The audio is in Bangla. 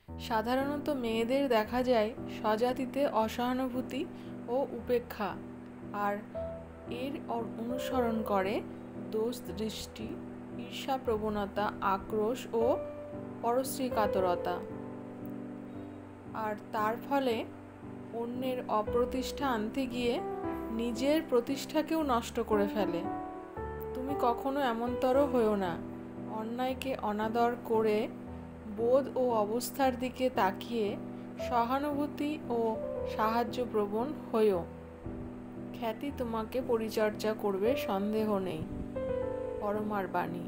সাধারণত মেয়েদের দেখা যায় স্বজাতিতে অসহানুভূতি ও উপেক্ষা, আর এর অনুসরণ করে দোষ দৃষ্টি, ঈর্ষা প্রবণতা, আক্রোশ ও পরশ্রী কাতরতা। আর তার ফলে অন্যের অপ্রতিষ্ঠা আনতে গিয়ে নিজের প্রতিষ্ঠাকেও নষ্ট করে ফেলে। তুমি কখনো এমনতর হয়েও না। অন্যায়কে অনাদর করে বোধ ও অবস্থার দিকে তাকিয়ে সহানুভূতি ও সাহায্যপ্রবণ হয়েও। খ্যাতি তোমাকে পরিচর্যা করবে, সন্দেহ নেই। পরমার বাণী।